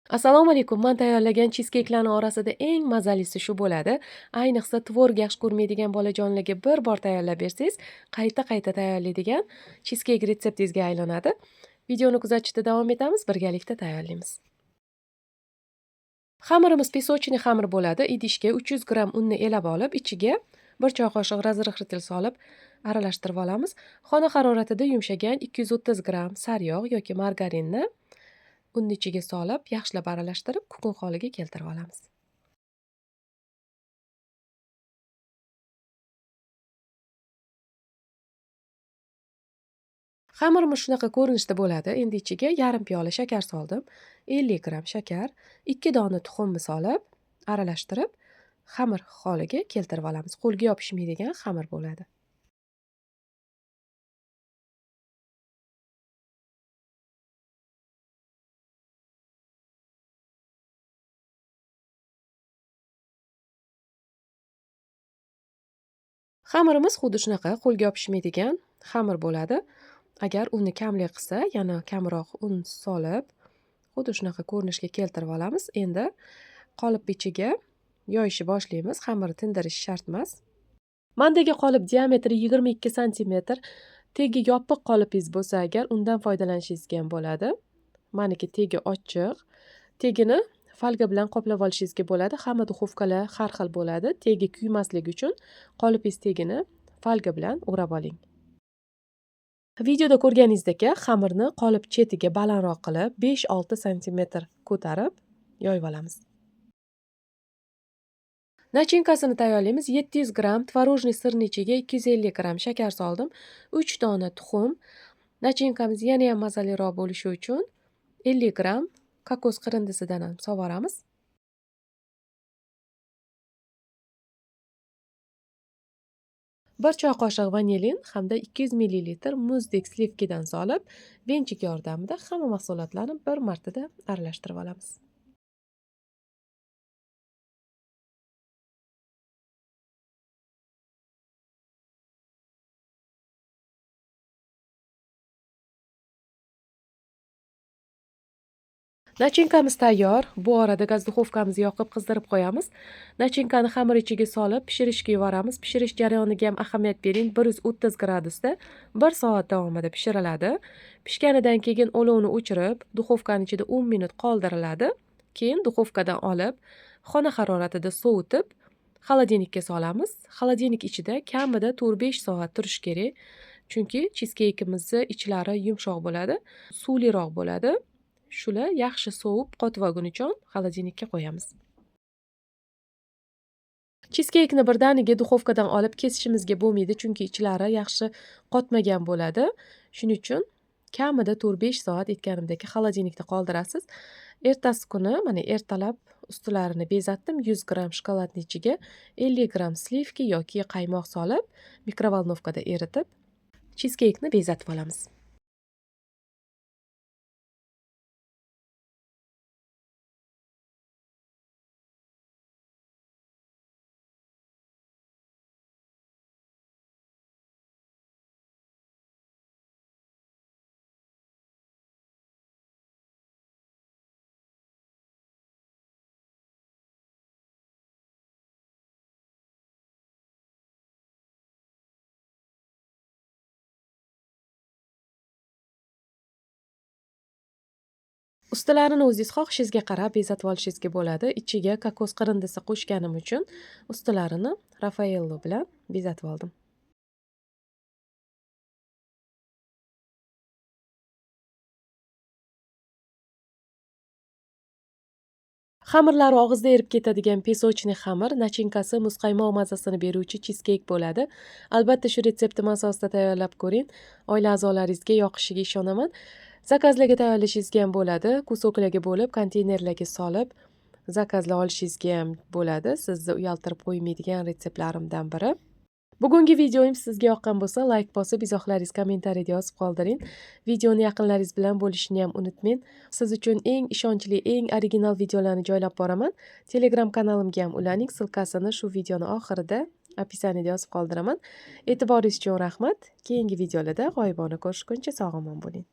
Assalomu alaykum. Men tayyorlagan chizkeklarning orasida eng mazalisi shu bo'ladi. Ayniqsa tvorog yaxshi ko'rmaydigan bolajonlarga bir bor tayyorlab bersangiz, qayta-qayta tayyorlaydigan chizkek retseptingizga aylanadi. Videoni kuzatishda davom etamiz, birgalikda tayyorlaymiz. Xamirimiz pesочный xamir bo'ladi. Idishga 300 gramm unni elab olib, ichiga 1 choy qoshiq razrıhritil solib aralashtirib olamiz. Xona haroratida yumshagan 230 gramm saryog' yoki margarinni unni ichiga solib, yaxshilab aralashtirib, kukun holiga keltirib olamiz. Xamirimiz shunaqa ko'rinishda bo'ladi. Endi ichiga yarim piyola shakar soldim. 50 gramm shakar, 2 dona tuxumni solib, aralashtirib, xamir holiga keltirib olamiz. Qo'lga yopishmaydigan xamir bo'ladi. Xamirimiz xuddi shunaqa qo'lga yopishmaydigan xamir bo'ladi. Agar unni kamlik qilsa, yana kamroq un solib, xuddi shunaqa ko'rinishga keltirib olamiz. Endi qolip ichiga yoyishni boshlaymiz. Xamirni tindirish shart emas. Mandagi qolip diametri 22 santimetr. Tegi yopiq qolipingiz bo'lsa agar, undan foydalanishingiz ham bo'ladi. Meniki tegi ochiq. Tegini folga bilan qoplab olishingizga bo'ladi. Hamma duxovkalar har xil bo'ladi. Tegi kuymasligi uchun qolipingiz tegini folga bilan o'rab oling. Videoda ko'rganingizdek, xamirni qolip chetiga balandroq qilib 5-6 santimetr ko'tarib yoyib olamiz. Nachinkasini tayyorlaymiz. 700 gramm tvorojniy sirni ichiga 250 gramm shakar soldim. 3 dona tuxum. Nachinkamiz yana ham mazaliroq bo'lishi uchun 50 gramm kokos qirindisidan ham sovuramiz. Bir choy qoshiq vanilin hamda 200 ml muzdek slivkidan solib, venchik yordamida hamma mahsulotlarni bir martada aralashtirib olamiz. Nachinkamiz tayyor. Bu orada gaz duxovkamizni yoqib qizdirib qo'yamiz. Nachinkani xamir ichiga solib pishirishga yuboramiz. Pishirish jarayoniga ham ahamiyat bering. 130 gradusda 1 soat davomida pishiriladi. Pishganidan keyin olovni o'chirib, duxovkani ichida 10 minut qoldiriladi. Keyin duxovkadan olib, xona haroratida sovutib, xolodilnikka solamiz. Xolodilnik ichida kamida 4-5 soat turishi kerak. Chunki chizkeykimizni ichlari yumshoq bo'ladi, suvliroq bo'ladi. Shular yaxshi sovib qotib xolodilnikka qo'yamiz. Chizkeykni birdaniga duxovkadan olib kesishimizga bo'lmaydi, chunki ichlari yaxshi qotmagan bo'ladi. Shuning uchun kamida 4-5 soat aytganimdek xolodilnikda qoldirasiz. Ertasi kuni, mana ertalab ustilarini bezatdim. 100 gramm shokoladni ichiga 50 gramm slivki yoki qaymoq solib, mikrovolnovkada eritib, chizkeykni bezatib olamiz. Ustilarini o'zingiz xohishingizga qarab bezatib olishingizga bo'ladi. Ichiga kokos qirindisi qo'shganim uchun ustilarini Rafaello bilan bezatib oldim. Xamirlari og'izda erib ketadigan pesочный xamir, nachinkasi muzqaymoq mazasini beruvchi chizkeyk bo'ladi. Albatta shu retseptim asosida tayyorlab ko'ring. Oila a'zolaringizga yoqishiga ishonaman. Zakazlarga tayyorlashingizga ham bo'ladi. Kusoklarga bo'lib, konteynerlarga solib, zakazlar olishingizga ham bo'ladi. Sizni uyaltirib qo'ymaydigan retseptlarimdan biri. Bugungi videoim sizga yoqqan bo'lsa, like bosib, izohlaringiz kommentariyada yozib qoldiring. Videoni yaqinlaringiz bilan bo'lishni ham unutmang. Siz uchun eng ishonchli, eng original videolarni joylab boraman. Telegram kanalimga ham ulaning. Silkasini shu videoni oxirida opisaniyada yozib qoldiraman. E'tiboringiz uchun rahmat. Keyingi videolarda g'oyibona ko'rishguncha sog' omon bo'ling.